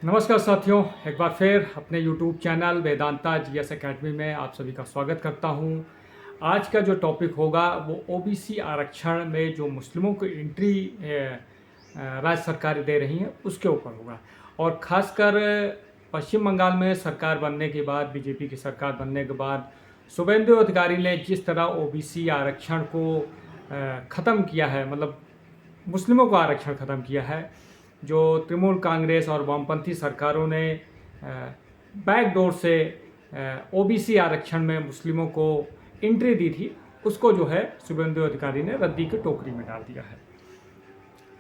नमस्कार साथियों, एक बार फिर अपने YouTube channel Vedanta GS academy में आप सभी का स्वागत करता हूं। आज का जो टॉपिक होगा वो ओबीसी आरक्षण में जो मुस्लिमों को एंट्री राज्य सरकार दे रही हैं उसके ऊपर होगा। और ख़ासकर पश्चिम बंगाल में सरकार बनने के बाद, बीजेपी की सरकार बनने के बाद शुभेंदु अधिकारी ने जिस तरह ओबीसी आरक्षण को ख़त्म किया है, मतलब मुस्लिमों को आरक्षण ख़त्म किया है, जो तृणमूल कांग्रेस और वामपंथी सरकारों ने बैकडोर से ओबीसी आरक्षण में मुस्लिमों को एंट्री दी थी, उसको जो है शुभेंदु अधिकारी ने रद्दी की टोकरी में डाल दिया है।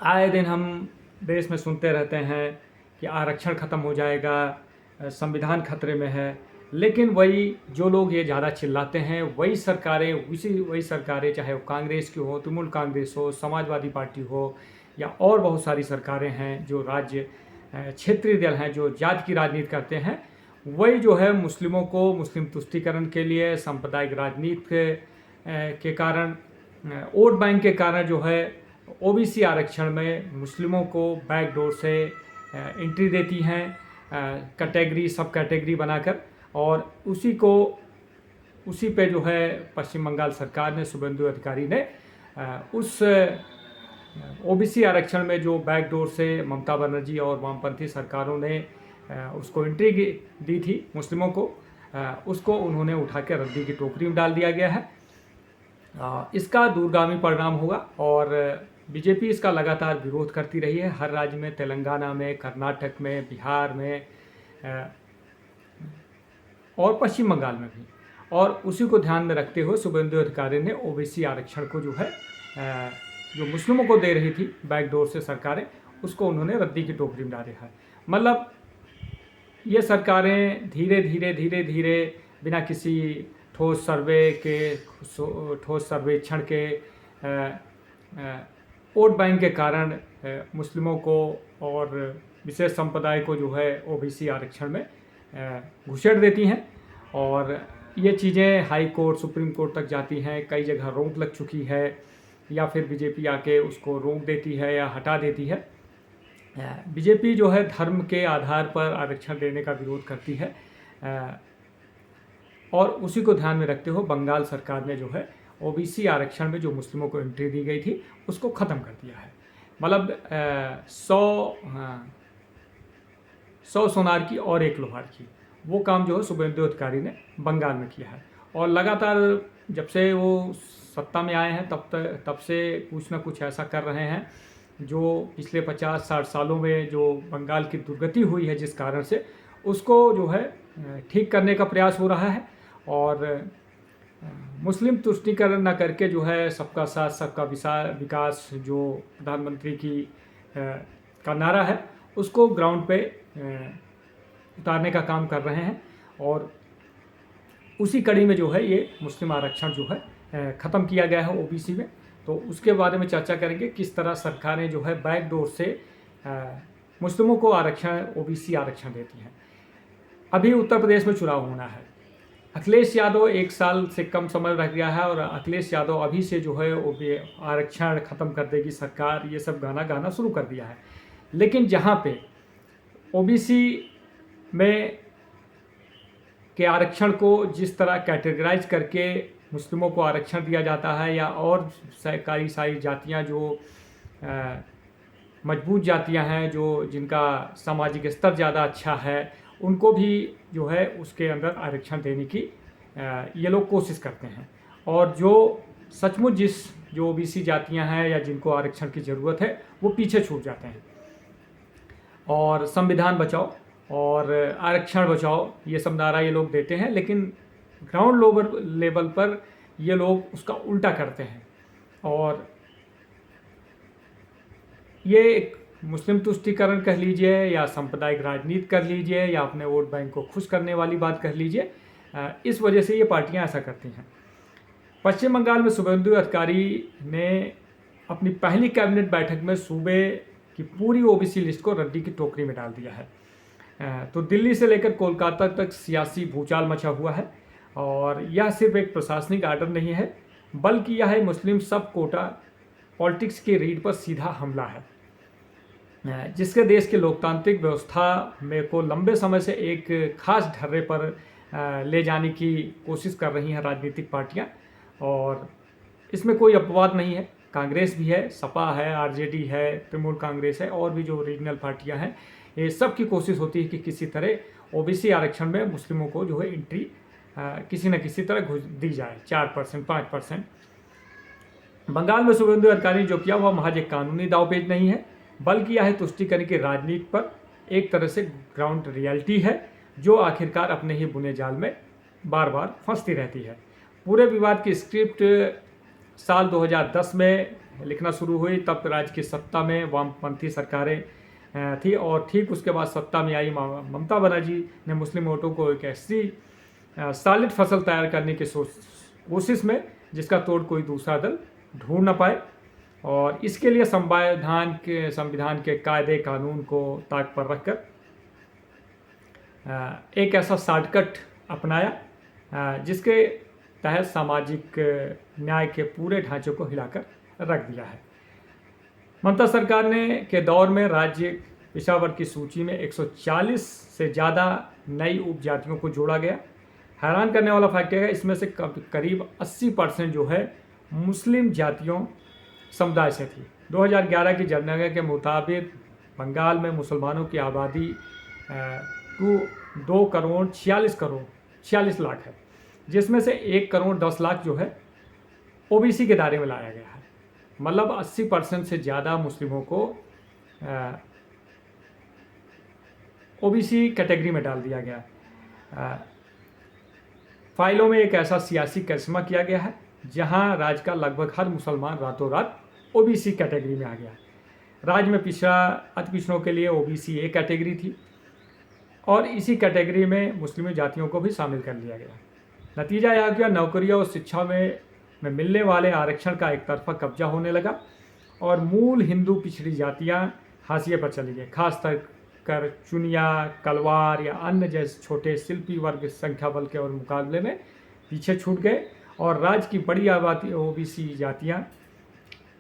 आए दिन हम देश में सुनते रहते हैं कि आरक्षण ख़त्म हो जाएगा, संविधान खतरे में है, लेकिन वही जो लोग ये ज़्यादा चिल्लाते हैं वही सरकारें चाहे वो कांग्रेस की हो, तृणमूल कांग्रेस हो, समाजवादी पार्टी हो या और बहुत सारी सरकारें हैं जो राज्य क्षेत्रीय दल हैं जो जात की राजनीति करते हैं, वही जो है मुस्लिमों को मुस्लिम तुष्टीकरण के लिए सांप्रदायिक राजनीति के कारण, वोट बैंक के कारण जो है ओबीसी आरक्षण में मुस्लिमों को बैकडोर से एंट्री देती हैं, कैटेगरी सब कैटेगरी बनाकर, और उसी पे जो है पश्चिम बंगाल सरकार ने, शुभेंदु अधिकारी ने उस ओबीसी आरक्षण में जो बैकडोर से ममता बनर्जी और वामपंथी सरकारों ने उसको एंट्री दी थी मुस्लिमों को, उसको उन्होंने उठा के रद्दी की टोकरी में डाल दिया गया है। इसका दूरगामी परिणाम होगा और बीजेपी इसका लगातार विरोध करती रही है हर राज्य में, तेलंगाना में, कर्नाटक में, बिहार में और पश्चिम बंगाल में भी। और उसी को ध्यान में रखते हुए शुभेंदु अधिकारी ने ओबीसी आरक्षण को जो है जो मुस्लिमों को दे रही थी बैकडोर से सरकारें, उसको उन्होंने रद्दी की टोकरी में डाला है। मतलब ये सरकारें धीरे धीरे बिना किसी ठोस सर्वेक्षण के वोट बैंक के कारण मुस्लिमों को और विशेष संप्रदाय को जो है ओबीसी आरक्षण में घुसेड़ देती हैं। और ये चीज़ें हाई कोर्ट, सुप्रीम कोर्ट तक जाती हैं, कई जगह रोक लग चुकी है, या फिर बीजेपी आके उसको रोक देती है या हटा देती है। बीजेपी जो है धर्म के आधार पर आरक्षण देने का विरोध करती है, और उसी को ध्यान में रखते हुए बंगाल सरकार ने जो है ओबीसी आरक्षण में जो मुस्लिमों को एंट्री दी गई थी उसको ख़त्म कर दिया है। मतलब 100 सोनार की और एक लोहार की, वो काम जो है शुभेंदु अधिकारी ने बंगाल में किया है। और लगातार जब से वो सत्ता में आए हैं तब से कुछ ना कुछ ऐसा कर रहे हैं जो पिछले 50-60 सालों में जो बंगाल की दुर्गति हुई है, जिस कारण से उसको जो है ठीक करने का प्रयास हो रहा है। और मुस्लिम तुष्टीकरण न करके जो है सबका साथ सबका विकास जो प्रधानमंत्री की का नारा है, उसको ग्राउंड पे उतारने का काम कर रहे हैं। और उसी कड़ी में जो है ये मुस्लिम आरक्षण जो है ख़त्म किया गया है ओबीसी में। तो उसके बारे में चर्चा करेंगे, किस तरह सरकारें जो है बैकडोर से मुस्लिमों को ओबीसी आरक्षण देती हैं। अभी उत्तर प्रदेश में चुनाव होना है, अखिलेश यादव 1 साल से कम समय रह गया है, और अखिलेश यादव अभी से जो है आरक्षण ख़त्म कर देगी सरकार, ये सब गाना शुरू कर दिया है। लेकिन जहाँ पे ओबीसी में के आरक्षण को जिस तरह कैटेगराइज करके मुस्लिमों को आरक्षण दिया जाता है, या और कई सारी जातियाँ जो मजबूत जातियाँ हैं, जो जिनका सामाजिक स्तर ज़्यादा अच्छा है, उनको भी जो है उसके अंदर आरक्षण देने की ये लोग कोशिश करते हैं। और जो सचमुच जो ओबीसी जातियाँ हैं या जिनको आरक्षण की ज़रूरत है, वो पीछे छूट जाते हैं। और संविधान बचाओ और आरक्षण बचाओ, ये सब नारा ये लोग देते हैं, लेकिन ग्राउंड लेवल पर ये लोग उसका उल्टा करते हैं। और ये एक मुस्लिम तुष्टीकरण कह लीजिए, या सांप्रदायिक राजनीति कर लीजिए, या अपने वोट बैंक को खुश करने वाली बात कह लीजिए, इस वजह से ये पार्टियां ऐसा करती हैं। पश्चिम बंगाल में शुभेंदु अधिकारी ने अपनी पहली कैबिनेट बैठक में सूबे की पूरी ओबीसी लिस्ट को रद्दी की टोकरी में डाल दिया है। तो दिल्ली से लेकर कोलकाता तक सियासी भूचाल मचा हुआ है। और यह सिर्फ एक प्रशासनिक आर्डर नहीं है, बल्कि यह मुस्लिम सब कोटा पॉलिटिक्स की रीढ़ पर सीधा हमला है। जिसके देश की लोकतांत्रिक व्यवस्था में को लंबे समय से एक खास ढर्रे पर ले जाने की कोशिश कर रही हैं राजनीतिक पार्टियां। और इसमें कोई अपवाद नहीं है, कांग्रेस भी है, सपा है, आरजेडी है, तृणमूल कांग्रेस है, और भी जो रीजनल पार्टियां हैं, ये सब की कोशिश होती है कि किसी तरह ओबीसी आरक्षण में मुस्लिमों को जो है एंट्री किसी न किसी तरह घुस दी जाए, 4% 5%। बंगाल में शुभेंदु अधिकारी ने जो किया वह महज एक कानूनी दावपेच नहीं है, बल्कि यह तुष्टीकरण की राजनीति पर एक तरह से ग्राउंड रियलिटी है, जो आखिरकार अपने ही बुने जाल में बार बार फंसती रहती है। पूरे विवाद की स्क्रिप्ट साल 2010 में लिखना शुरू हुई, तब राज्य की सत्ता में वामपंथी सरकारें थी, और ठीक उसके बाद सत्ता में आई ममता बनर्जी ने मुस्लिम वोटों को एक ऐसी सॉलिड फसल तैयार करने की कोशिश में जिसका तोड़ कोई दूसरा दल ढूंढ न पाए, और इसके लिए संविधान के कायदे कानून को ताक पर रखकर एक ऐसा शॉर्टकट अपनाया जिसके तहत सामाजिक न्याय के पूरे ढांचे को हिलाकर रख दिया है। ममता सरकार ने के दौर में राज्य पिछड़ा वर्ग की सूची में 140 से ज़्यादा नई उपजातियों को जोड़ा गया। हैरान करने वाला फैक्ट है, इसमें से करीब 80% जो है मुस्लिम जातियों समुदाय से थी। 2011 की जनगणना के मुताबिक बंगाल में मुसलमानों की आबादी 2 करोड़ 46 लाख है, जिसमें से 1 करोड़ 10 लाख जो है ओबीसी के दायरे में लाया गया है। मतलब 80% से ज़्यादा मुस्लिमों को ओबीसी कैटेगरी में डाल दिया गया। फाइलों में एक ऐसा सियासी करिश्मा किया गया है जहां राज्य का लगभग हर मुसलमान रातों रात ओबीसी कैटेगरी में आ गया। राज्य में अति पिछड़ों के लिए ओबीसी ए कैटेगरी थी, और इसी कैटेगरी में मुस्लिम जातियों को भी शामिल कर लिया गया। नतीजा यह कि नौकरियों और शिक्षा में मिलने वाले आरक्षण का एक तरफा कब्जा होने लगा, और मूल हिंदू पिछड़ी जातियां हाशिए पर चली गई। खासकर चुनिया, कलवार या अन्य जैसे छोटे शिल्पी वर्ग संख्या बल के और मुकाबले में पीछे छूट गए, और राज्य की बड़ी आबादी ओबीसी जातियां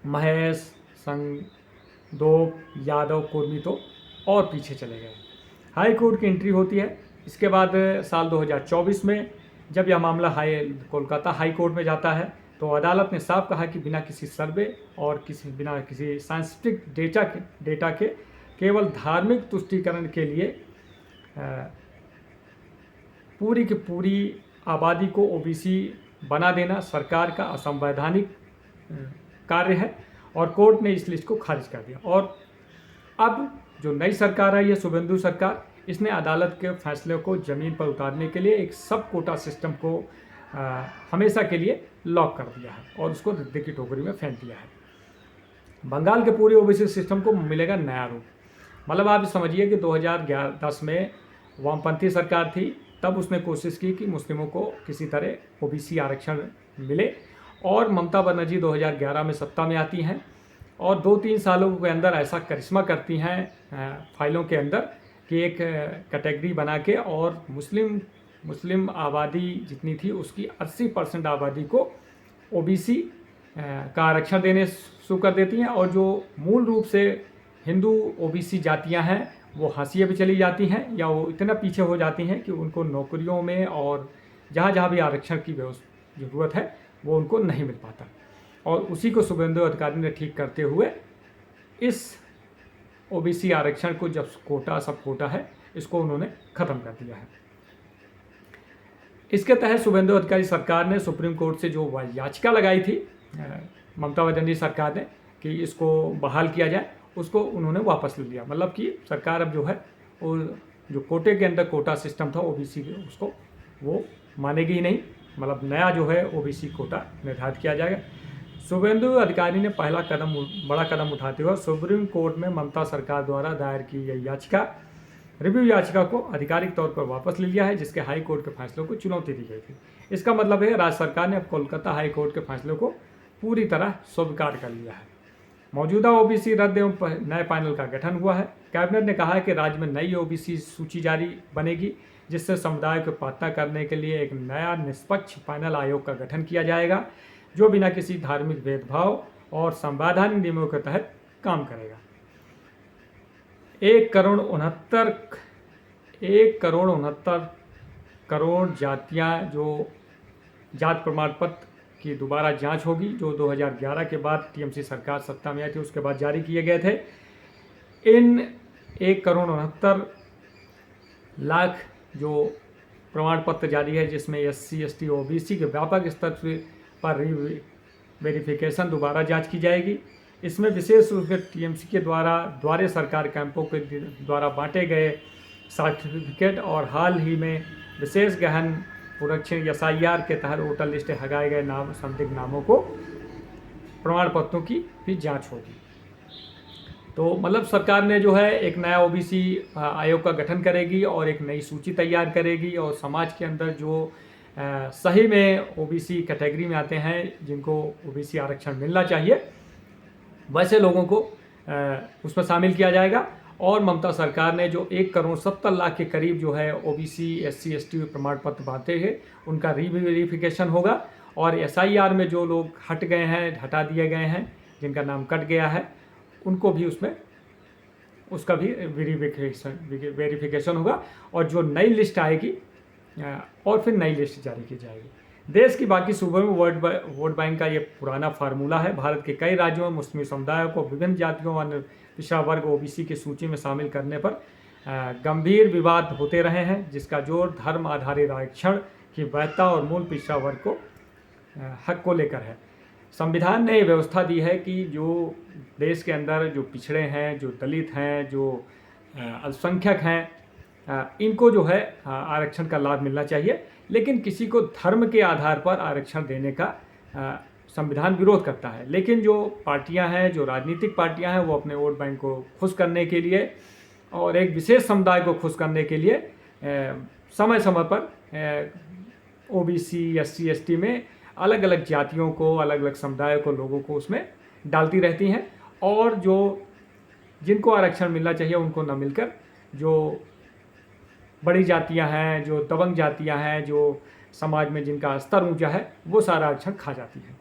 महेश, संगदोप, यादव, कुर्मी तो और पीछे चले गए। हाई कोर्ट की एंट्री होती है। इसके बाद साल 2024 में जब यह मामला कोलकाता हाई कोर्ट में जाता है, तो अदालत ने साफ कहा कि बिना किसी सर्वे और बिना किसी साइंटिफिक डेटा के केवल धार्मिक तुष्टीकरण के लिए पूरी की पूरी आबादी को ओबीसी बना देना सरकार का असंवैधानिक कार्य है, और कोर्ट ने इस लिस्ट को खारिज कर दिया। और अब जो नई सरकार है, ये शुभेंदु सरकार, इसने अदालत के फैसले को ज़मीन पर उतारने के लिए एक सब कोटा सिस्टम को हमेशा के लिए लॉक कर दिया है और उसको रद्दी की टोकरी में फेंक दिया है। बंगाल के पूरे ओबीसी सिस्टम को मिलेगा नया रूप। मतलब आप समझिए कि 2010 में वामपंथी सरकार थी, तब उसने कोशिश की कि मुस्लिमों को किसी तरह ओबीसी आरक्षण मिले, और ममता बनर्जी 2011 में सत्ता में आती हैं और 2-3 सालों के अंदर ऐसा करिश्मा करती हैं फाइलों के अंदर कि एक कैटेगरी बना के और मुस्लिम आबादी जितनी थी उसकी 80% आबादी को ओबीसी का आरक्षण देने शुरू कर देती हैं, और जो मूल रूप से हिंदू ओबीसी जातियां हैं वो हाशिए पे चली जाती हैं, या वो इतना पीछे हो जाती हैं कि उनको नौकरियों में और जहाँ जहाँ भी आरक्षण की ज़रूरत है वो उनको नहीं मिल पाता। और उसी को शुभेंदु अधिकारी ने ठीक करते हुए इस ओबीसी आरक्षण को, जब सब कोटा है, इसको उन्होंने ख़त्म कर दिया है। इसके तहत शुभेंदु अधिकारी सरकार ने सुप्रीम कोर्ट से जो याचिका लगाई थी ममता बनर्जी सरकार ने कि इसको बहाल किया जाए, उसको उन्होंने वापस ले लिया। मतलब कि सरकार अब जो है वो जो कोटे के अंदर कोटा सिस्टम था ओबीसी के, उसको वो मानेगी ही नहीं। मतलब नया जो है ओबीसी कोटा निर्धारित किया जाएगा। शुभेंदु अधिकारी ने बड़ा कदम उठाते हुए सुप्रीम कोर्ट में ममता सरकार द्वारा दायर की गई रिव्यू याचिका को आधिकारिक तौर पर वापस ले लिया है, जिसके हाई कोर्ट के फैसलों को चुनौती दी गई थी। इसका मतलब है राज्य सरकार ने अब कोलकाता हाई कोर्ट के फैसलों को पूरी तरह स्वीकार कर लिया है। मौजूदा ओबीसी रद्द एवं नए पैनल का गठन हुआ है। कैबिनेट ने कहा है कि राज्य में नई ओबीसी सूची जारी बनेगी, जिससे समुदाय को पात्रता करने के लिए एक नया निष्पक्ष पैनल आयोग का गठन किया जाएगा, जो बिना किसी धार्मिक भेदभाव और संवैधानिक नियमों के तहत काम करेगा। 1 करोड़ 69 करोड़ जातियां जो जात प्रमाण पत्र की दोबारा जांच होगी, जो 2011 के बाद टीएमसी सरकार सत्ता में आई थी उसके बाद जारी किए गए थे। इन 1 करोड़ 69 लाख जो प्रमाण पत्र जारी है, जिसमें SC ST OBC के व्यापक स्तर पर वेरिफिकेशन दोबारा जांच की जाएगी। इसमें विशेष रूप से टीएमसी के द्वारा सरकार कैंपों के द्वारा बांटे गए सर्टिफिकेट और हाल ही में विशेष गहन पुनरीक्षण SIR के तहत वोटर लिस्ट हटाए गए संदिग्ध नामों को प्रमाण पत्रों की भी जांच होगी। तो मतलब सरकार ने जो है एक नया OBC आयोग का गठन करेगी और एक नई सूची तैयार करेगी, और समाज के अंदर जो सही में OBC कैटेगरी में आते हैं, जिनको OBC आरक्षण मिलना चाहिए, वैसे लोगों को उसमें शामिल किया जाएगा। और ममता सरकार ने जो 1 करोड़ 70 लाख के करीब जो है OBC SC ST प्रमाण पत्र बांटे हैं, उनका रीवेरिफिकेशन होगा। और SIR में जो लोग हट गए हैं, हटा दिए गए हैं, जिनका नाम कट गया है, उनको भी उसका भी वेरिफिकेशन होगा। और जो नई लिस्ट आएगी और फिर नई लिस्ट जारी की जाएगी। देश की बाकी सूबों में वोट बैंक का ये पुराना फार्मूला है। भारत के कई राज्यों में मुस्लिम समुदायों को विभिन्न जातियों और पिछड़ा वर्ग OBC की सूची में शामिल करने पर गंभीर विवाद होते रहे हैं, जिसका जोर धर्म आधारित आरक्षण की वैधता और मूल पिछड़ा वर्ग को हक को लेकर है। संविधान ने व्यवस्था दी है कि जो देश के अंदर जो पिछड़े हैं, जो दलित हैं, जो अल्पसंख्यक हैं, इनको जो है आरक्षण का लाभ मिलना चाहिए। लेकिन किसी को धर्म के आधार पर आरक्षण देने का संविधान विरोध करता है। लेकिन जो पार्टियां हैं, जो राजनीतिक पार्टियां हैं, वो अपने वोट बैंक को खुश करने के लिए और एक विशेष समुदाय को खुश करने के लिए समय समय पर OBC SC ST में अलग अलग जातियों को, अलग अलग समुदायों को, लोगों को उसमें डालती रहती हैं। और जो जिनको आरक्षण मिलना चाहिए उनको न मिलकर जो बड़ी जातियां हैं, जो दबंग जातियां हैं, जो समाज में जिनका स्तर ऊंचा है, वो सारा आरक्षण खा जाती है।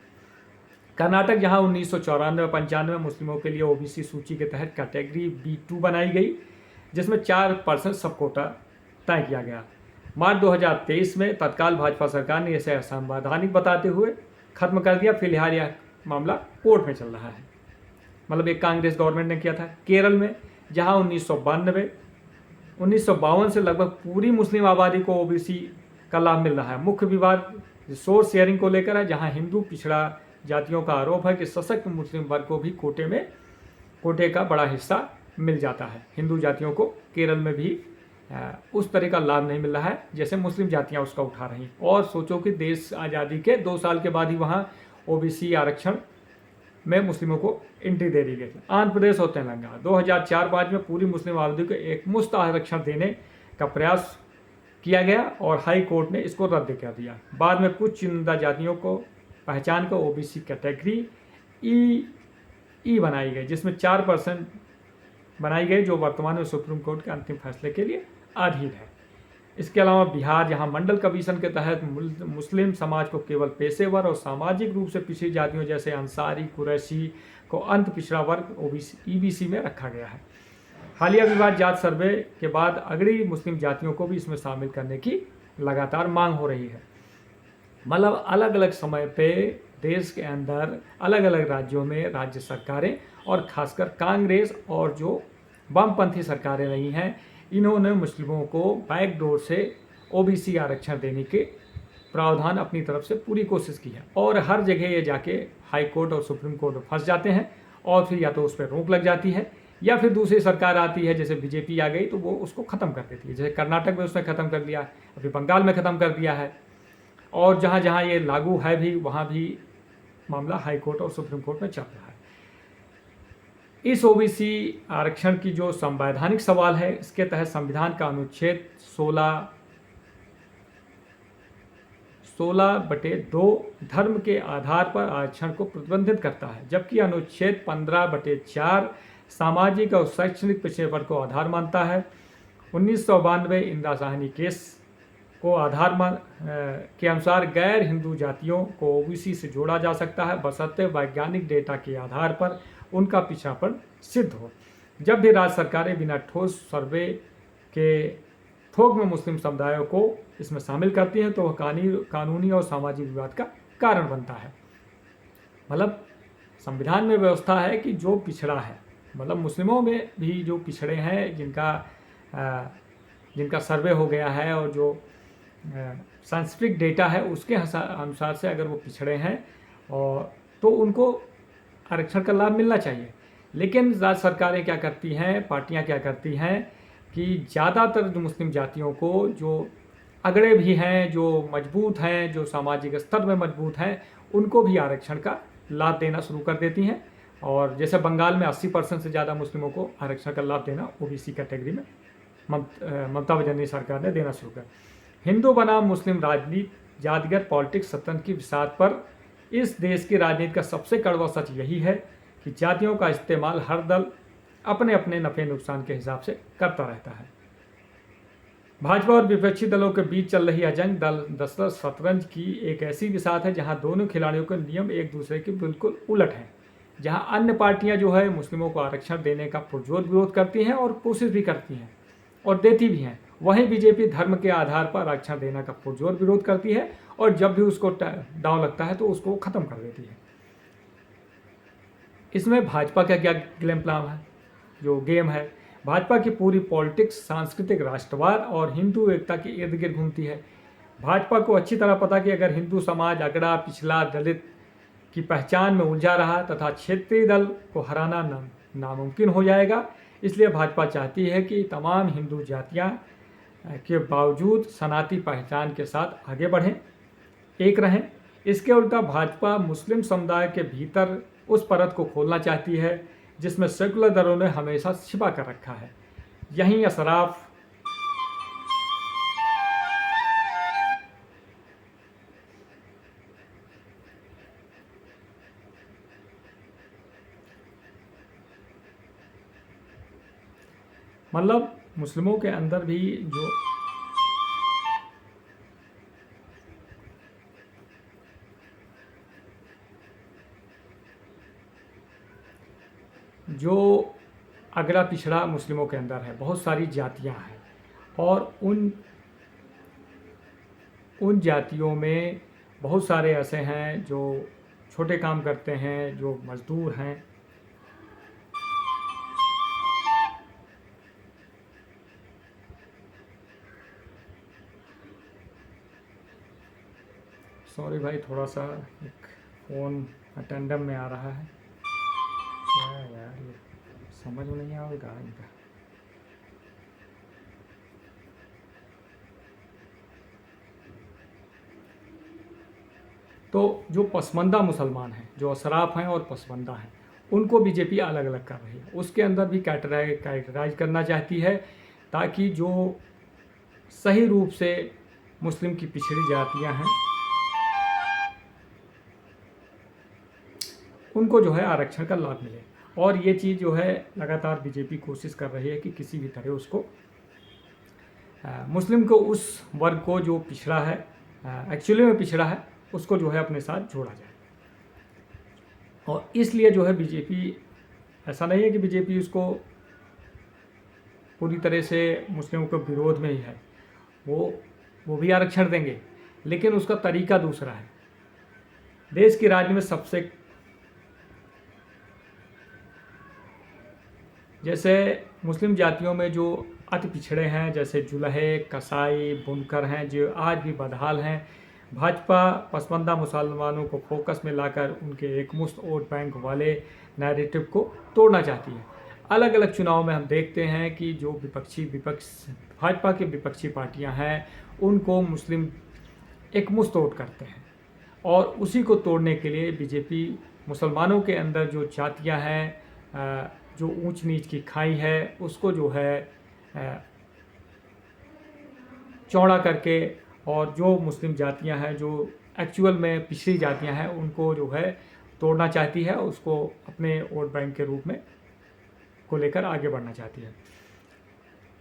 कर्नाटक, जहां 1994-95 मुस्लिमों के लिए OBC सूची के तहत कैटेगरी B2 बनाई गई, जिसमें 4% सब कोटा तय किया गया। मार्च 2023 में तत्काल भाजपा सरकार ने इसे असंवैधानिक बताते हुए खत्म कर दिया। फिलहाल यह मामला कोर्ट में चल रहा है। मतलब एक कांग्रेस गवर्नमेंट ने किया था। केरल में, जहां 1952 से लगभग पूरी मुस्लिम आबादी को OBC का लाभ मिल रहा है। मुख्य विवाद रिसोर्स शेयरिंग को लेकर है, जहां हिंदू पिछड़ा जातियों का आरोप है कि सशक्त मुस्लिम वर्ग को भी कोटे का बड़ा हिस्सा मिल जाता है। हिंदू जातियों को केरल में भी उस तरह का लाभ नहीं मिल रहा है जैसे मुस्लिम जातियां उसका उठा रही। और सोचो कि देश आज़ादी के 2 साल के बाद ही वहाँ OBC आरक्षण में मुस्लिमों को एंट्री दे दी गई। आंध्र प्रदेश और तेलंगाना 2004-5 में पूरी मुस्लिम आबादी को एक मुफ्त आरक्षण देने का प्रयास किया गया और हाई कोर्ट ने इसको रद्द कर दिया। बाद में कुछ चुनिंदा जातियों को पहचान कर OBC कैटेगरी ई बनाई गई, जिसमें 4% बनाई गई, जो वर्तमान में सुप्रीम कोर्ट के अंतिम फैसले के लिए अधीन है। इसके अलावा बिहार, जहां मंडल कमीशन के तहत मुस्लिम समाज को केवल पेशेवर और सामाजिक रूप से पिछड़ी जातियों जैसे अंसारी, कुरैशी को अंत पिछड़ा वर्ग EBC में रखा गया है। हालिया विवाद जात सर्वे के बाद अगड़ी मुस्लिम जातियों को भी इसमें शामिल करने की लगातार मांग हो रही है। मतलब अलग अलग समय पे देश के अंदर अलग अलग राज्यों में राज्य सरकारें और खासकर कांग्रेस और जो वामपंथी सरकारें रही हैं, इन्होंने मुस्लिमों को बैकडोर से OBC आरक्षण देने के प्रावधान अपनी तरफ से पूरी कोशिश की है। और हर जगह ये जाके हाई कोर्ट और सुप्रीम कोर्ट में फंस जाते हैं और फिर या तो उस पर रोक लग जाती है या फिर दूसरी सरकार आती है, जैसे BJP आ गई तो वो उसको ख़त्म कर देती है। जैसे कर्नाटक में उसने ख़त्म कर दिया, अभी बंगाल में ख़त्म कर दिया है। और जहाँ जहाँ ये लागू है भी, वहाँ भी मामला हाई कोर्ट और सुप्रीम कोर्ट में चल रहा है। इस OBC आरक्षण की जो संवैधानिक सवाल है, इसके तहत संविधान का अनुच्छेद 16/2 धर्म के आधार पर आरक्षण को प्रतिबंधित करता है, जबकि अनुच्छेद 15/4 सामाजिक और शैक्षणिक पिछड़ेपन को आधार मानता है। 1992 इंदिरा साहनी केस को आधार के अनुसार गैर हिंदू जातियों को OBC से जोड़ा जा सकता है, बशर्ते वैज्ञानिक डेटा के आधार पर उनका पिछड़ापन सिद्ध हो। जब भी राज्य सरकारें बिना ठोस सर्वे के थोक में मुस्लिम समुदायों को इसमें शामिल करती हैं तो वह कानूनी और सामाजिक विवाद का कारण बनता है। मतलब संविधान में व्यवस्था है कि जो पिछड़ा है, मतलब मुस्लिमों में भी जो पिछड़े हैं, जिनका सर्वे हो गया है और जो साइंटिफिक डेटा है उसके अनुसार से अगर वो पिछड़े हैं और तो उनको आरक्षण का लाभ मिलना चाहिए। लेकिन राज्य सरकारें क्या करती हैं, पार्टियां क्या करती हैं कि ज़्यादातर जो मुस्लिम जातियों को, जो अगड़े भी हैं, जो मजबूत हैं, जो सामाजिक स्तर में मजबूत हैं, उनको भी आरक्षण का लाभ देना शुरू कर देती हैं। और जैसे बंगाल में 80% से ज़्यादा मुस्लिमों को आरक्षण का लाभ देना ओबीसी कैटेगरी में ममता बनर्जी सरकार ने देना शुरू कर। हिंदू बनाम मुस्लिम राजनीति, जातिगत पॉलिटिक्स सत्ता की विसात पर इस देश की राजनीति का सबसे कड़वा सच यही है कि जातियों का इस्तेमाल हर दल अपने अपने नफ़े नुकसान के हिसाब से करता रहता है। भाजपा और विपक्षी दलों के बीच चल रही यह जंग दरअसल शतरंज की एक ऐसी बिसात है जहां दोनों खिलाड़ियों के नियम एक दूसरे के बिल्कुल उलट हैं। जहां अन्य पार्टियां जो है मुस्लिमों को आरक्षण देने का पुरजोर विरोध करती हैं और कोशिश भी करती हैं और देती भी हैं, वहीं बीजेपी धर्म के आधार पर आरक्षण देने का पुरजोर विरोध करती है और जब भी उसको दांव लगता है तो उसको ख़त्म कर देती है। इसमें भाजपा का क्या गेम प्लान है, जो गेम है, भाजपा की पूरी पॉलिटिक्स सांस्कृतिक राष्ट्रवाद और हिंदू एकता के इर्द गिर्द घूमती है। भाजपा को अच्छी तरह पता कि अगर हिंदू समाज अगड़ा, पिछड़ा, दलित की पहचान में उलझा रहा तथा क्षेत्रीय दल को हराना नामुमकिन हो जाएगा। इसलिए भाजपा चाहती है कि तमाम हिंदू जातियां के बावजूद सनातनी पहचान के साथ आगे बढ़ें, एक रहें। इसके उल्टा भाजपा मुस्लिम समुदाय के भीतर उस परत को खोलना चाहती है जिसमें सेकुलर दलों ने हमेशा छिपा कर रखा है। यहीं असराफ मतलब मुस्लिमों के अंदर भी जो अगड़ा पिछड़ा मुस्लिमों के अंदर है, बहुत सारी जातियां हैं और उन जातियों में बहुत सारे ऐसे हैं जो छोटे काम करते हैं, जो मजदूर हैं। सॉरी भाई, थोड़ा सा एक फ़ोन अटेंडम में आ रहा है। क्या यार, ये समझ में नहीं आएगा इनका। तो जो पसमानदा मुसलमान हैं, जो असराफ हैं और पसमानदा हैं, उनको बीजेपी अलग अलग कर रही है। उसके अंदर भी कैटेगराइज करना चाहती है ताकि जो सही रूप से मुस्लिम की पिछड़ी जातियां हैं उनको जो है आरक्षण का लाभ मिले। और ये चीज़ जो है लगातार बीजेपी कोशिश कर रही है कि किसी भी तरह उसको मुस्लिम को, उस वर्ग को जो पिछड़ा है, एक्चुअली में पिछड़ा है, उसको जो है अपने साथ जोड़ा जाए। और इसलिए जो है बीजेपी, ऐसा नहीं है कि बीजेपी उसको पूरी तरह से मुस्लिमों के विरोध में ही है, वो भी आरक्षण देंगे, लेकिन उसका तरीका दूसरा है। देश की राजनीति में सबसे, जैसे मुस्लिम जातियों में जो अति पिछड़े हैं, जैसे जुलहे, कसाई, बुनकर हैं, जो आज भी बदहाल हैं, भाजपा पसमानदा मुसलमानों को फोकस में लाकर उनके एकमुश्त वोट बैंक वाले नैरेटिव को तोड़ना चाहती है। अलग अलग चुनाव में हम देखते हैं कि जो भाजपा की विपक्षी पार्टियां हैं, उनको मुस्लिम एकमुश्त वोट करते हैं और उसी को तोड़ने के लिए बीजेपी मुसलमानों के अंदर जो जातियां हैं, जो ऊंच नीच की खाई है, उसको जो है चौड़ा करके, और जो मुस्लिम जातियां हैं, जो एक्चुअल में पिछड़ी जातियां हैं, उनको जो है तोड़ना चाहती है, उसको अपने वोट बैंक के रूप में को लेकर आगे बढ़ना चाहती है।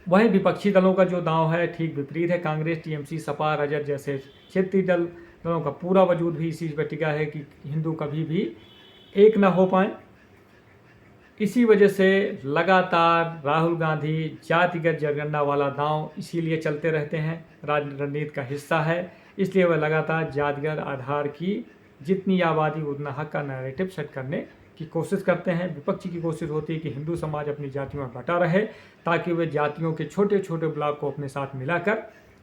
वहीं विपक्षी दलों का जो दांव है ठीक विपरीत है। कांग्रेस, टीएमसी, सपा, राजद जैसे क्षेत्रीय दलों का पूरा वजूद भी इसी पर टिका है कि हिंदू कभी भी एक ना हो पाए। इसी वजह से लगातार राहुल गांधी जातिगत जनगणना वाला दांव इसीलिए चलते रहते हैं, रणनीति का हिस्सा है। इसलिए वह लगातार जातिगत आधार की जितनी आबादी उतना हक का नैरेटिव सेट करने की कोशिश करते हैं। विपक्ष की कोशिश होती है कि हिंदू समाज अपनी जातियों में बटा रहे ताकि वे जातियों के छोटे छोटे ब्लॉक को अपने साथ मिलाकर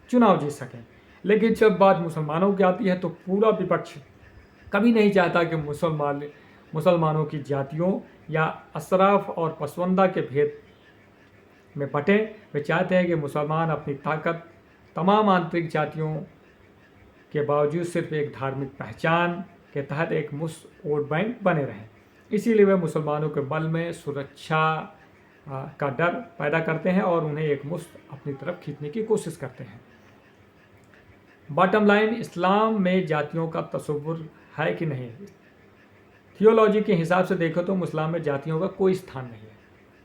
चुनाव जीत सकें। लेकिन जब बात मुसलमानों की आती है तो पूरा विपक्ष कभी नहीं चाहता कि मुसलमानों की जातियों या अशराफ और पसवंदा के भेद में बटें। वे चाहते हैं कि मुसलमान अपनी ताकत तमाम आंतरिक जातियों के बावजूद सिर्फ एक धार्मिक पहचान के तहत एक मुस्त वोट बैंक बने रहें। इसीलिए वे मुसलमानों के बल में सुरक्षा का डर पैदा करते हैं और उन्हें एक मुस्त अपनी तरफ खींचने की कोशिश करते हैं। बॉटम लाइन, इस्लाम में जातियों का तसव्वुर है कि नहीं? थियोलॉजी के हिसाब से देखो तो इस्लाम में जातियों का कोई स्थान नहीं है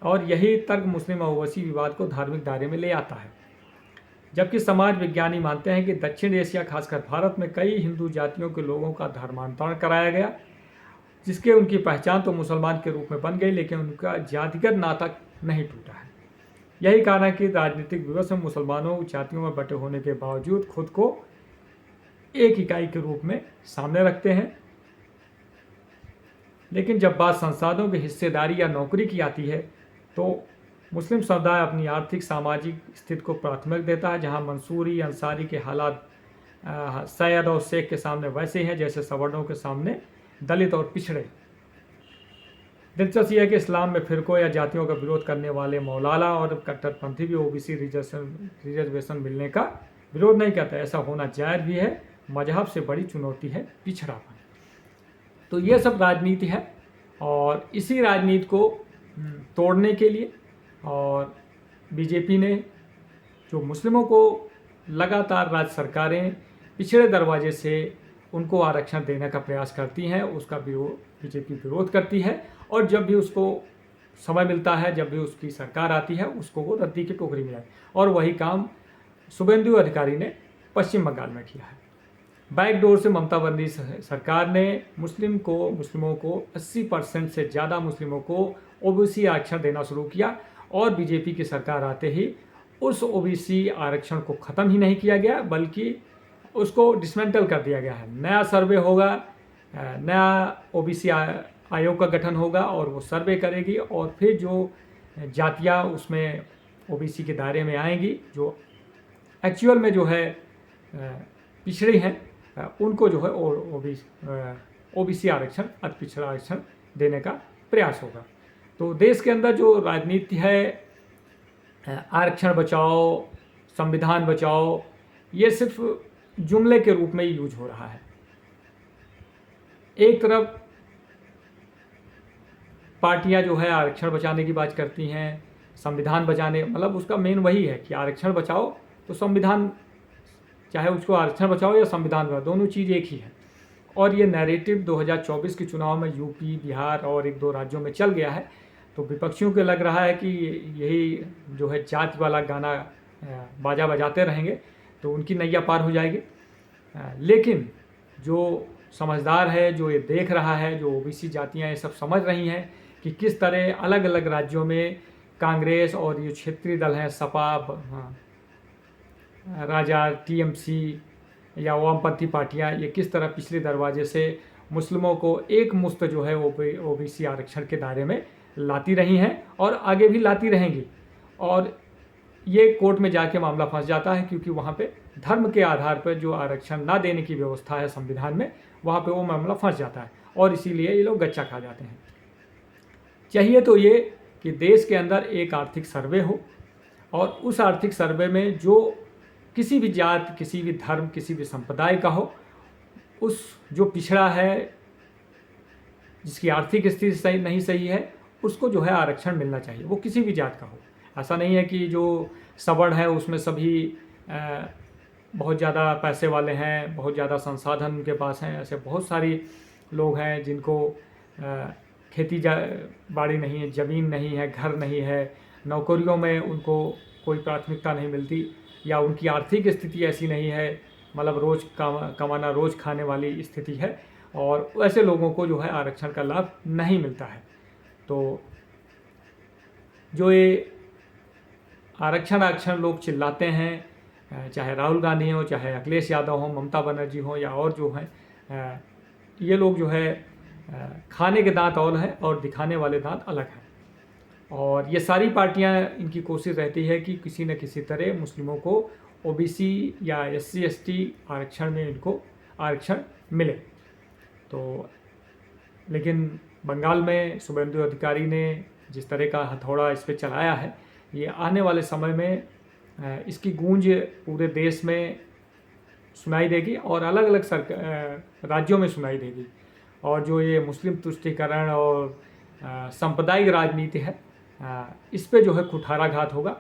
और यही तर्क मुस्लिम ओवैसी विवाद को धार्मिक दायरे में ले आता है। जबकि समाज विज्ञानी मानते हैं कि दक्षिण एशिया खासकर भारत में कई हिंदू जातियों के लोगों का धर्मांतरण कराया गया, जिसके उनकी पहचान तो मुसलमान के रूप में बन गई, लेकिन उनका जातिगत नाता नहीं टूटा है। यही कारण है कि राजनीतिक विवश में मुसलमानों जातियों में बटे होने के बावजूद खुद को एक इकाई के रूप में सामने रखते हैं। लेकिन जब बात संसाधनों की हिस्सेदारी या नौकरी की आती है तो मुस्लिम समुदाय अपनी आर्थिक सामाजिक स्थिति को प्राथमिकता देता है, जहां मंसूरी अंसारी के हालात सैयद और शेख के सामने वैसे हैं जैसे सवर्णों के सामने दलित और पिछड़े। दिलचस्प यह है कि इस्लाम में फिरकों या जातियों का विरोध करने वाले मौलाना और कट्टरपंथी भी ओबीसी रिजर्वेशन मिलने का विरोध नहीं करते। ऐसा होना जायज़ भी है। मजहब से बड़ी चुनौती है पिछड़ापन। तो ये सब राजनीति है और इसी राजनीति को तोड़ने के लिए और बीजेपी ने जो मुस्लिमों को लगातार राज्य सरकारें पिछड़े दरवाजे से उनको आरक्षण देने का प्रयास करती हैं, उसका बीजेपी विरोध करती है और जब भी उसको समय मिलता है, जब भी उसकी सरकार आती है, उसको वो रद्दी की टोकरी में आए। और वही काम शुभेंदु अधिकारी ने पश्चिम बंगाल में किया है। बैकडोर से ममता बनर्जी सरकार ने मुस्लिमों को 80% से ज़्यादा मुस्लिमों को ओबीसी आरक्षण देना शुरू किया और बीजेपी की सरकार आते ही उस ओबीसी आरक्षण को ख़त्म ही नहीं किया गया बल्कि उसको डिसमेंटल कर दिया गया है। नया सर्वे होगा, नया ओबीसी आयोग का गठन होगा और वो सर्वे करेगी और फिर जो जातियाँ उसमें ओबीसी के दायरे में आएंगी, जो एक्चुअल में जो है पिछड़े हैं, उनको जो है ओबीसी आरक्षण, अति पिछड़ा आरक्षण देने का प्रयास होगा। तो देश के अंदर जो राजनीति है, आरक्षण बचाओ, संविधान बचाओ, ये सिर्फ जुमले के रूप में ही यूज हो रहा है। एक तरफ पार्टियां जो है आरक्षण बचाने की बात करती हैं, संविधान बचाने, मतलब उसका मेन वही है कि आरक्षण बचाओ तो संविधान, चाहे उसको आरक्षण बचाओ या संविधान बचाओ, दोनों चीज़ एक ही है। और ये नैरेटिव 2024 के चुनाव में यूपी, बिहार और एक दो राज्यों में चल गया है। तो विपक्षियों को लग रहा है कि यही जो है जाति वाला गाना बाजा बजाते रहेंगे तो उनकी नैया पार हो जाएगी। लेकिन जो समझदार है, जो ये देख रहा है, जो ओबीसी जातियां ये सब समझ रही हैं कि किस तरह अलग अलग राज्यों में कांग्रेस और ये क्षेत्रीय दल हैं, सपा, राजा, टीएमसी या वामपंथी पार्टियां, ये किस तरह पिछले दरवाजे से मुस्लिमों को एक मुश्त जो है ओबीसी आरक्षण के दायरे में लाती रही हैं और आगे भी लाती रहेंगी। और ये कोर्ट में जाके मामला फंस जाता है क्योंकि वहाँ पे धर्म के आधार पर जो आरक्षण ना देने की व्यवस्था है संविधान में, वहाँ पे वो मामला फंस जाता है और इसीलिए ये लोग गच्चा खा जाते हैं। चाहिए तो ये कि देश के अंदर एक आर्थिक सर्वे हो और उस आर्थिक सर्वे में जो किसी भी जात, किसी भी धर्म, किसी भी संप्रदाय का हो, उस जो पिछड़ा है, जिसकी आर्थिक स्थिति सही नहीं सही है, उसको जो है आरक्षण मिलना चाहिए, वो किसी भी जात का हो। ऐसा नहीं है कि जो सवर्ण है उसमें सभी बहुत ज़्यादा पैसे वाले हैं, बहुत ज़्यादा संसाधन उनके पास हैं। ऐसे बहुत सारी लोग हैं जिनको खेती बाड़ी नहीं है, ज़मीन नहीं है, घर नहीं है, नौकरियों में उनको कोई प्राथमिकता नहीं मिलती या उनकी आर्थिक स्थिति ऐसी नहीं है, मतलब रोज़ कमाना रोज़ खाने वाली स्थिति है और ऐसे लोगों को जो है आरक्षण का लाभ नहीं मिलता है। तो जो ये आरक्षण लोग चिल्लाते हैं, चाहे राहुल गांधी हो, चाहे अखिलेश यादव हो, ममता बनर्जी हो या और जो हैं, ये लोग जो है खाने के दांत और हैं और दिखाने वाले दांत अलग हैं। और ये सारी पार्टियां, इनकी कोशिश रहती है कि किसी न किसी तरह मुस्लिमों को ओबीसी या एससी एसटी आरक्षण में इनको आरक्षण मिले। तो लेकिन बंगाल में शुभेंदु अधिकारी ने जिस तरह का हथौड़ा इस पर चलाया है, ये आने वाले समय में इसकी गूंज पूरे देश में सुनाई देगी और अलग अलग राज्यों में सुनाई देगी। और जो ये मुस्लिम तुष्टीकरण और सांप्रदायिक राजनीति है, इस पे जो है कुठाराघात होगा।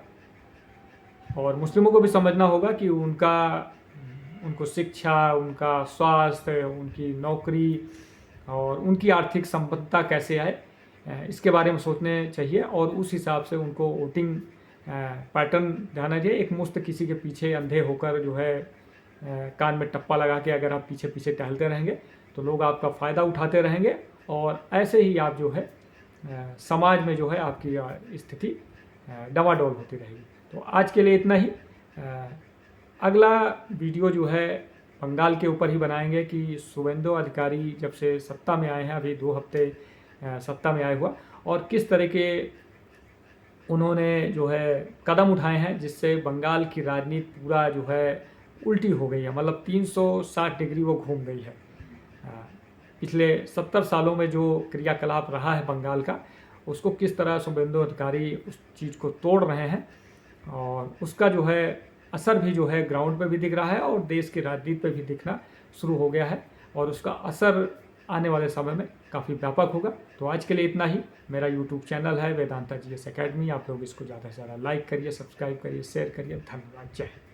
और मुस्लिमों को भी समझना होगा कि उनको शिक्षा, उनका स्वास्थ्य, उनकी नौकरी और उनकी आर्थिक संपन्नता कैसे आए, इसके बारे में सोचने चाहिए और उस हिसाब से उनको वोटिंग पैटर्न जाना चाहिए। एक मुश्त किसी के पीछे अंधे होकर जो है कान में टप्पा लगा के अगर आप पीछे पीछे टहलते रहेंगे तो लोग आपका फ़ायदा उठाते रहेंगे और ऐसे ही आप जो है समाज में जो है आपकी स्थिति डवाडोल होती रहेगी। तो आज के लिए इतना ही। अगला वीडियो जो है बंगाल के ऊपर ही बनाएंगे कि शुभेंदु अधिकारी जब से सत्ता में आए हैं, अभी 2 हफ्ते सत्ता में आए हुआ, और किस तरह के उन्होंने जो है कदम उठाए हैं जिससे बंगाल की राजनीति पूरा जो है उल्टी हो गई है। मतलब 360 डिग्री वो घूम गई है। पिछले 70 सालों में जो क्रियाकलाप रहा है बंगाल का, उसको किस तरह शुभेंदु अधिकारी उस चीज़ को तोड़ रहे हैं और उसका जो है असर भी जो है ग्राउंड पे भी दिख रहा है और देश की राजनीति पे भी दिखना शुरू हो गया है और उसका असर आने वाले समय में काफ़ी व्यापक होगा। तो आज के लिए इतना ही। मेरा यूट्यूब चैनल है वेदांता जीएस एकेडमी, आप लोग इसको ज़्यादा से ज़्यादा लाइक करिए, सब्सक्राइब करिए, शेयर करिए। धन्यवाद। जय हिंद।